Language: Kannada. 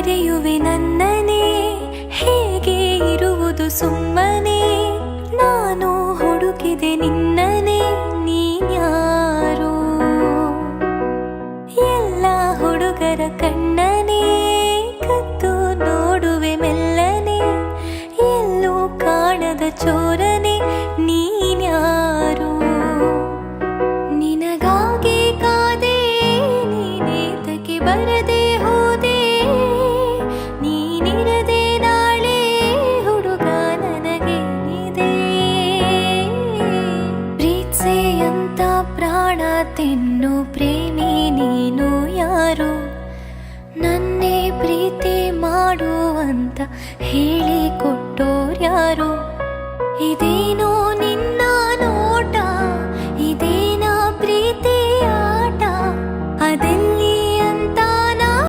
ಮರೆಯುವೆ ನನ್ನನೇ, ಹೇಗೆ ಇರುವುದು ಸುಮ್ಮನೆ. ನಾನು ಹುಡುಕಿದೆ ನಿನ್ನನೇ, ನೀನ್ಯಾರು. ಎಲ್ಲ ಹುಡುಗರ ಕಣ್ಣನೇ ಕದ್ದು ನೋಡುವೆ ಮೆಲ್ಲನೆ, ಎಲ್ಲೂ ಕಾಣದ ಚೋರನೆ ನೀನ್ಯಾರು. ನಿನಗಾಗಿ ಕಾದೆ, ನೀನೇತಕ್ಕೆ ಬರದೆ ಹೋದೆ, ನೀನಿರದೆ ನಾಳೆ ಹುಡುಗ ನನಗೆ ಇದೆ. ಪ್ರೀತ್ಸೆ ಅಂತ ಪ್ರಾಣ ತಿನ್ನು ಪ್ರೇಮಿ ನೀನು ಯಾರು, ನನ್ನೇ ಪ್ರೀತಿ ಮಾಡು ಅಂತ ಹೇಳಿಕೊಟ್ಟೋರ್ಯಾರು. ಇದೇನೋ